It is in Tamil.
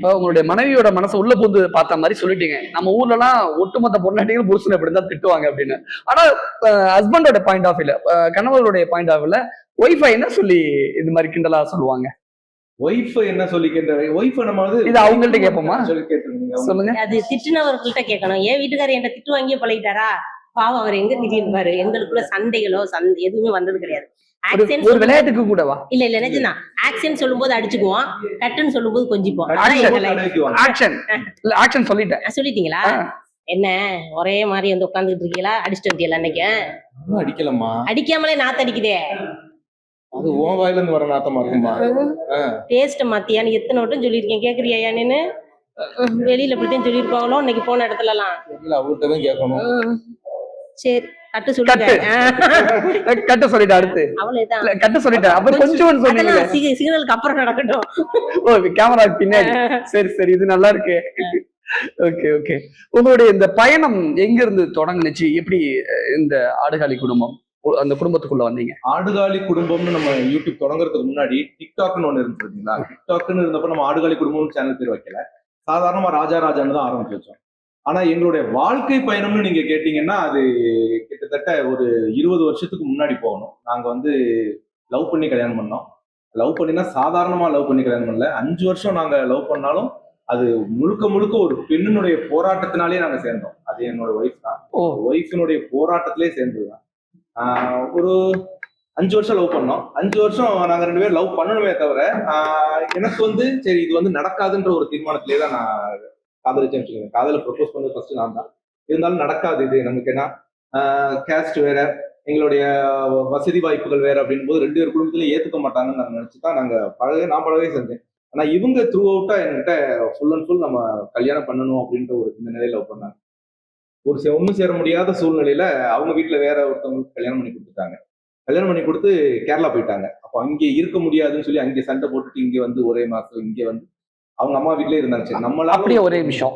இப்ப உங்களுடைய மனைவியோட மனசை உள்ள புகுந்து பார்த்த மாதிரி சொல்லிட்டீங்க. நம்ம ஊர்லலாம் ஒட்டுமொத்த பொண்டாட்டிகளும் புருஷனை இப்படிதான் திட்டுவாங்க அப்படின்னு. ஆனா ஹஸ்பண்டோட பாயிண்ட் ஆஃப் வியூல, கணவருடைய பாயிண்ட் ஆஃப் வியூல ஒய்ஃபை என்ன சொல்லி இது மாதிரி கிண்டலா சொல்லுவாங்க? ஒய்ஃப் என்ன சொல்லி கேட்ட ஒய்ஃப் நம்ம வந்து இது அவங்கள்ட்ட கேட்போமா? சொல்லி கேட்டுருந்தீங்க. சொல்லுங்க. அது திட்டுனவர்கள்ட்ட கேட்கணும். என் வீட்டுக்காரர் என்கிட்ட திட்டு வாங்கியே பழகிட்டாரா? பாவம், அவர் எங்க திட்டிருப்பாரு. எங்களுக்குள்ள சண்டைகளோ எதுவுமே வந்தது கிடையாது. ஒரு விளையாட்டுக்கு கூடவா? இல்ல இல்ல நிஜம்தான். ஆக்சன் சொல்லும்போது அடிச்சுக்குவோம், கட்டுன்னு சொல்லும்போது கொஞ்சிப்போம். ஆக்ஷன் சொல்லிட்டேன். சொல்லிட்டீங்களா? என்ன ஒரே மாதிரி வந்து உட்காந்துட்டு இருக்கீங்களா? அடிச்சுட்டு வந்தீங்களா அன்னைக்கு? அடிக்கலம்மா. அடிக்காமலே நாத்து அடிக்குதே. அது உன் வாயில இருந்து வர நாத்தமா இருக்குமா? டேஸ்ட் மாத்தியான்னு எத்தனை வட்டம் சொல்லியிருக்கேன். கேக்குறியா நீனு? வெளியில இப்படித்தான் சொல்லியிருப்பாங்களோ இன்னைக்கு போன இடத்துல எல்லாம். அவர்கிட்ட தான் கேட்கணும். சரி கட்டு சொல்லிட்டு கட்ட சொல்லிட்டு அடுத்து அவ்வளவுதான். கட்ட சொல்லிட்டேன். அப்புறம் கொஞ்சம் சொன்னீங்க. சிக்னலுக்கு அப்புறம் நடக்கட்டும். ஓ, கேமராக்கு பின்னாடி. சரி சரி, இது நல்லா இருக்கு. Okay okay. உங்களுடைய இந்த பயணம் எங்க இருந்து தொடங்குனுச்சு? எப்படி இந்த ஆடுகாலி குடும்பம் அந்த குடும்பத்துக்குள்ள வந்தீங்க? ஆடுகாலி குடும்பம்னு நம்ம யூடியூப் தொடங்குறதுக்கு முன்னாடி டிக்டாக்னு ஒண்ணு இருந்துருந்தீங்களா? டிக்டாக்னு இருந்தப்ப நம்ம ஆடுகாலி குடும்பம் சேனல் பேர் வைக்கல, சாதாரணமா ராஜான்னு தான் ஆரம்பிச்சு வச்சோம். ஆனா எங்களுடைய வாழ்க்கை பயணம்னு நீங்க கேட்டீங்கன்னா அது கிட்டத்தட்ட ஒரு 20 வருஷத்துக்கு முன்னாடி போகணும். நாங்க வந்து லவ் பண்ணி கல்யாணம் பண்ணோம். லவ் பண்ணினா சாதாரணமா லவ் பண்ணி கல்யாணம் பண்ணல. 5 வருஷம் நாங்க லவ் பண்ணாலும் அது முழுக்க முழுக்க ஒரு பெண்ணினுடைய போராட்டத்தினாலே நாங்க சேர்ந்தோம். அது என்னோட ஒய்ஃப் தான். ஒய்ஃபினுடைய போராட்டத்திலே சேர்ந்ததுதான். ஒரு 5 வருஷம் லவ் பண்ணோம். 5 வருஷம் நாங்க 2 பேரும் லவ் பண்ணணுமே தவிர எனக்கு வந்து சரி இது வந்து நடக்காதுன்ற ஒரு தீர்மானத்திலே தான் நான் காதலிச்சேன்னு வச்சுக்கோங்க. காதலை ப்ரொபோஸ் பண்ணது ஃபர்ஸ்ட் நான் தான். இருந்தாலும் நடக்காது இது நமக்கு. ஏன்னா கேஸ்ட் வேற, எங்களுடைய வசதி வாய்ப்புகள் வேற அப்படின் போது 2 பேர் குடும்பத்திலையும் ஏத்துக்க மாட்டாங்கன்னு நான் நினைச்சுதான் நான் பழகவே செஞ்சேன். ஆனா இவங்க த்ரூ அவுட்டா என்கிட்ட ஃபுல் அண்ட் ஃபுல் நம்ம கல்யாணம் பண்ணணும் அப்படின்ற ஒரு இந்த நிலையில லவ் பண்ணாங்க. ஒன்னும் சேர முடியாத சூழ்நிலையில அவங்க வீட்டுல வேற ஒருத்தவங்களுக்கு கல்யாணம் பண்ணி கொடுத்துட்டாங்க. கல்யாணம் பண்ணி கொடுத்து கேரளா போயிட்டாங்க. அப்போ அங்கே இருக்க முடியாதுன்னு சொல்லி அங்கே சண்டை போட்டுட்டு இங்க வந்து ஒரே மாசம் இங்க வந்து அவங்க அம்மா வீட்லயே இருந்தாங்க. சரி நம்மளா அப்படியே ஒரே நிமிஷம்